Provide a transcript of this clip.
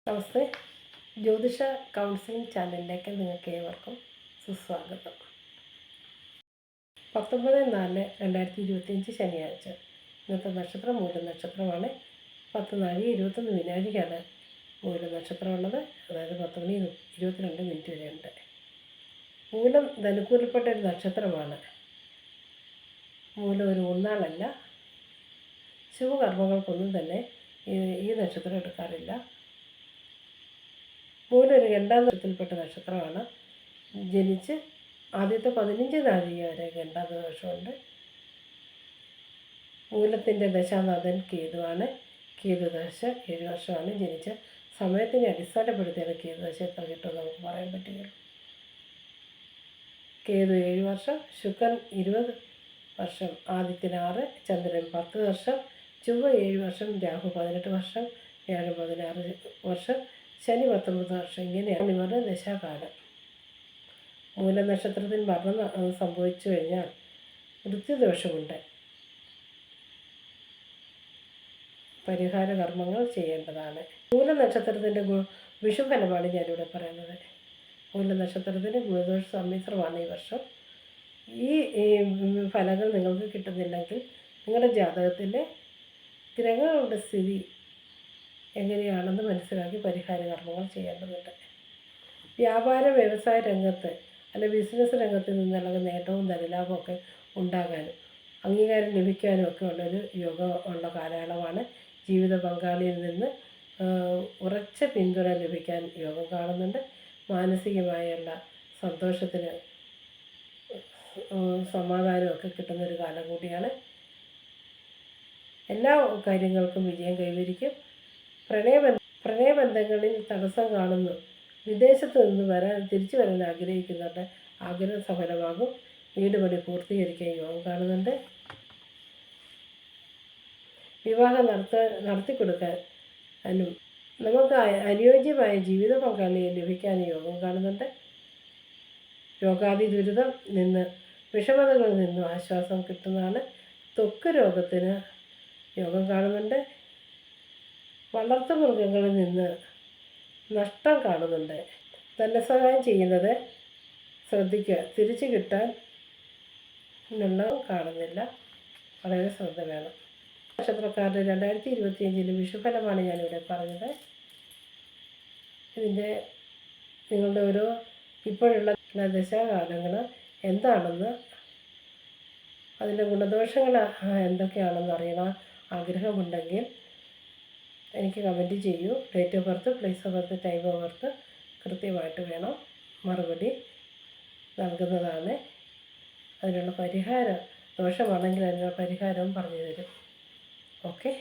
നമസ്തേ. ജ്യോതിഷ കൗൺസിലിംഗ് ചാനലിലേക്ക് നിങ്ങൾക്ക് ഏവർക്കും സുസ്വാഗതം. 19/4/2025 ശനിയാഴ്ച. ഇന്നത്തെ നക്ഷത്രം മൂല നക്ഷത്രമാണ്. 10:21 വിനാഴിക്കാണ് മൂല നക്ഷത്രമുള്ളത്. അതായത് 10 മണി 22 മിനിറ്റ് വരെയുണ്ട്. മൂലം ധനുക്കൂറിൽപ്പെട്ട ഒരു നക്ഷത്രമാണ്. മൂലം ഒരു ഊന്നാളല്ല. ശുഭകർമ്മങ്ങൾക്കൊന്നും തന്നെ ഈ നക്ഷത്രം എടുക്കാറില്ല. മൂലം ഒരു ഗണ്ഡാന്തരത്തിൽപ്പെട്ട നക്ഷത്രമാണ്. ജനിച്ച് ആദ്യത്തെ 15 നാഴിക വരെ ഗണ്ഡാന്തദോഷമുണ്ട്. മൂലത്തിൻ്റെ ദശാനാഥൻ കേതുവാണ്. കേതുദശ 7 വർഷമാണ്. ജനിച്ച സമയത്തിനെ അടിസ്ഥാനപ്പെടുത്തിയാണ് കേതുദശ എത്ര കിട്ടുമെന്ന് നമുക്ക് പറയാൻ പറ്റുകയുള്ളൂ. കേതു 7 വർഷം, ശുക്രൻ 20 വർഷം, ആദിത്യൻ 6, ചന്ദ്രൻ 10 വർഷം, ചൊവ്വ 7 വർഷം, രാഹു 18 വർഷം, വ്യാഴം 16 വർഷം, ശനി 19 വർഷം. ഇങ്ങനെയാണ് ഇവരുടെ ദശാകാലം. മൂലനക്ഷത്രത്തിന് മരണം സംഭവിച്ചു കഴിഞ്ഞാൽ മൃത്യുദോഷമുണ്ട്. പരിഹാര കർമ്മങ്ങൾ ചെയ്യേണ്ടതാണ്. മൂലനക്ഷത്രത്തിൻ്റെ വിഷുഫലമാണ് ഞാനിവിടെ പറയുന്നത്. മൂലനക്ഷത്രത്തിന് ഗുരുദോഷ സമ്മിശ്രമാണ് ഈ വർഷം. ഈ ഫലങ്ങൾ നിങ്ങൾക്ക് കിട്ടുന്നില്ലെങ്കിൽ നിങ്ങളുടെ ജാതകത്തിലെ ഗ്രഹങ്ങളുടെ സ്ഥിതി എങ്ങനെയാണെന്ന് മനസ്സിലാക്കി പരിഹാര കർമ്മങ്ങൾ ചെയ്യേണ്ടതുണ്ട്. വ്യാപാര വ്യവസായ രംഗത്ത് അല്ലെ ബിസിനസ് രംഗത്ത് നിന്നുള്ള നേട്ടവും ധനലാഭമൊക്കെ ഉണ്ടാകാനും അംഗീകാരം ലഭിക്കാനും ഒക്കെ ഉള്ളൊരു യോഗം ഉള്ള കാലയളവാണ്. ജീവിത പങ്കാളിയിൽ നിന്ന് ഉറച്ച പിന്തുണ ലഭിക്കാൻ യോഗം കാണുന്നുണ്ട്. മാനസികമായുള്ള സന്തോഷത്തിന് സമാധാനമൊക്കെ കിട്ടുന്നൊരു കാലം കൂടിയാണ്. എല്ലാ കാര്യങ്ങൾക്കും വിജയം കൈവരിക്കും. പ്രണയബന്ധങ്ങളിൽ തടസ്സം കാണുന്നു. വിദേശത്ത് നിന്ന് തിരിച്ചു വരാൻ ആഗ്രഹിക്കുന്നുണ്ട്. ആഗ്രഹം സഫലമാകും. വീട് പണി പൂർത്തീകരിക്കാൻ യോഗം കാണുന്നുണ്ട്. വിവാഹം നടത്തിക്കൊടുക്കാനും നമുക്ക് അനുയോജ്യമായ ജീവിത പങ്കാളിയെ ലഭിക്കാൻ യോഗം കാണുന്നുണ്ട്. രോഗാദി ദുരിതം നിന്ന് വിഷമതകളിൽ നിന്നും ആശ്വാസം കിട്ടുന്നതാണ്. ത്വക്ക് രോഗത്തിന് യോഗം കാണുന്നുണ്ട്. വളർത്തുമൃഗങ്ങളിൽ നിന്ന് നഷ്ടം കാണുന്നുണ്ട്. ധനസഹായം ചെയ്യുന്നത് ശ്രദ്ധിക്കുക. തിരിച്ചു കിട്ടാൻ കാണുന്നില്ല. വളരെ ശ്രദ്ധ വേണം. നക്ഷത്രക്കാരുടെ 2025 വിഷുഫലമാണ് ഞാനിവിടെ പറഞ്ഞത്. ഇതിൻ്റെ നിങ്ങളുടെ ഓരോ ഇപ്പോഴുള്ള ദശാകാലങ്ങൾ എന്താണെന്ന് അതിൻ്റെ ഗുണദോഷങ്ങൾ എന്തൊക്കെയാണെന്ന് അറിയണം ആഗ്രഹമുണ്ടെങ്കിൽ എനിക്ക് കമൻറ്റ് ചെയ്യൂ. Date of birth, place of birth, time of birth കൃത്യമായിട്ട് വേണം. മറുപടി നൽകുന്നതാണ്. അതിനുള്ള പരിഹാരം ദോഷമാണെങ്കിൽ അതിനുള്ള പരിഹാരവും പറഞ്ഞു തരും. ഓക്കെ.